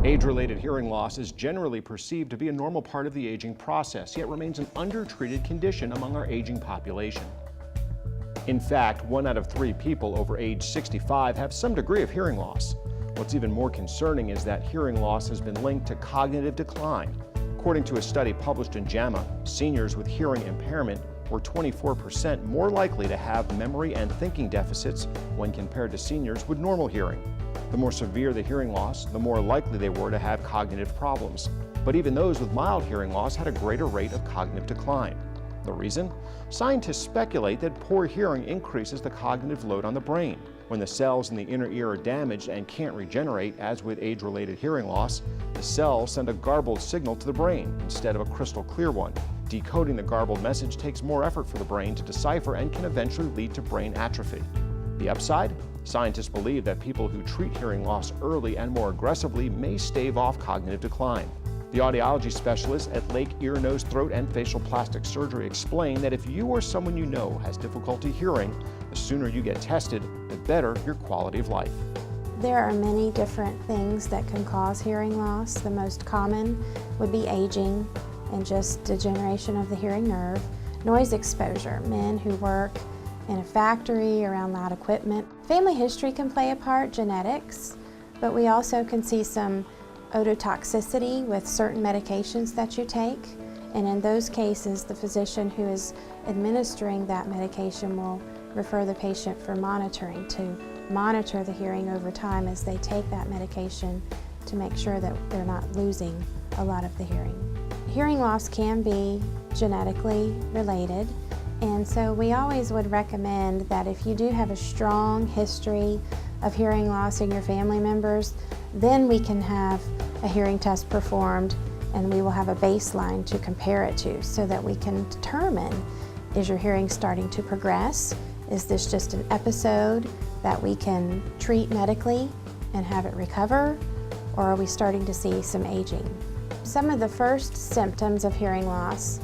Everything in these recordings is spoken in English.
Age-related hearing loss is generally perceived to be a normal part of the aging process, yet remains an undertreated condition among our aging population. In fact, 1 out of 3 people over age 65 have some degree of hearing loss. What's even more concerning is that hearing loss has been linked to cognitive decline. According to a study published in JAMA, seniors with hearing impairment were 24% more likely to have memory and thinking deficits when compared to seniors with normal hearing. The more severe the hearing loss, the more likely they were to have cognitive problems. But even those with mild hearing loss had a greater rate of cognitive decline. The reason? Scientists speculate that poor hearing increases the cognitive load on the brain. When the cells in the inner ear are damaged and can't regenerate, as with age-related hearing loss, the cells send a garbled signal to the brain instead of a crystal clear one. Decoding the garbled message takes more effort for the brain to decipher and can eventually lead to brain atrophy. The upside? Scientists believe that people who treat hearing loss early and more aggressively may stave off cognitive decline. The audiology specialists at Lake Ear, Nose, Throat, and Facial Plastic Surgery explain that if you or someone you know has difficulty hearing, the sooner you get tested, the better your quality of life. There are many different things that can cause hearing loss. The most common would be aging and just degeneration of the hearing nerve. Noise exposure, men who work in a factory around loud equipment. Family history can play a part, genetics, but we also can see some ototoxicity with certain medications that you take, and in those cases the physician who is administering that medication will refer the patient for monitoring to monitor the hearing over time as they take that medication to make sure that they're not losing a lot of the hearing. Hearing loss can be genetically related, and so we always would recommend that if you do have a strong history of hearing loss in your family members, then we can have a hearing test performed and we will have a baseline to compare it to so that we can determine, is your hearing starting to progress? Is this just an episode that we can treat medically and have it recover? Or are we starting to see some aging? Some of the first symptoms of hearing loss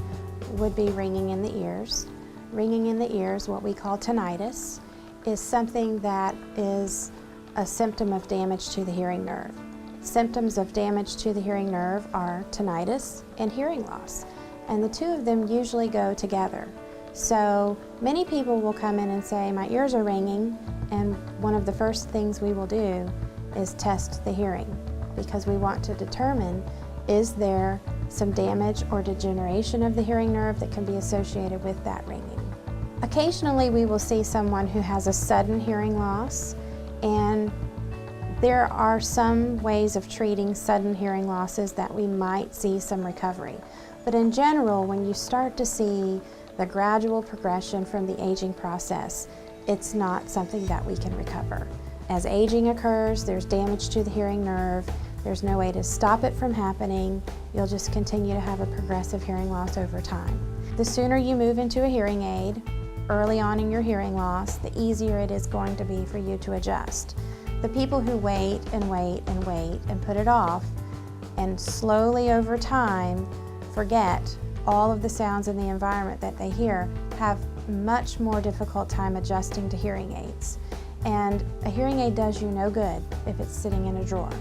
would be ringing in the ears. Ringing in the ears, what we call tinnitus, is something that is a symptom of damage to the hearing nerve. Symptoms of damage to the hearing nerve are tinnitus and hearing loss, and the two of them usually go together. So many people will come in and say, my ears are ringing, and one of the first things we will do is test the hearing, because we want to determine, is there some damage or degeneration of the hearing nerve that can be associated with that ringing. Occasionally we will see someone who has a sudden hearing loss, and there are some ways of treating sudden hearing losses that we might see some recovery. But in general, when you start to see the gradual progression from the aging process, it's not something that we can recover. As aging occurs, there's damage to the hearing nerve. There's no way to stop it from happening. You'll just continue to have a progressive hearing loss over time. The sooner you move into a hearing aid early on in your hearing loss, the easier it is going to be for you to adjust. The people who wait and wait and wait and put it off and slowly over time forget all of the sounds in the environment that they hear have much more difficult time adjusting to hearing aids. And a hearing aid does you no good if it's sitting in a drawer.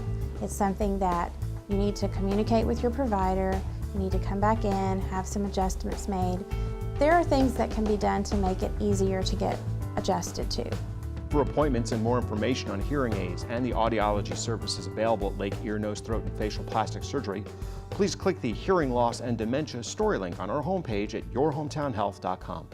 It's something that you need to communicate with your provider, you need to come back in, have some adjustments made. There are things that can be done to make it easier to get adjusted to. For appointments and more information on hearing aids and the audiology services available at Lake Ear, Nose, Throat, and Facial Plastic Surgery, please click the Hearing Loss and Dementia story link on our homepage at yourhometownhealth.com.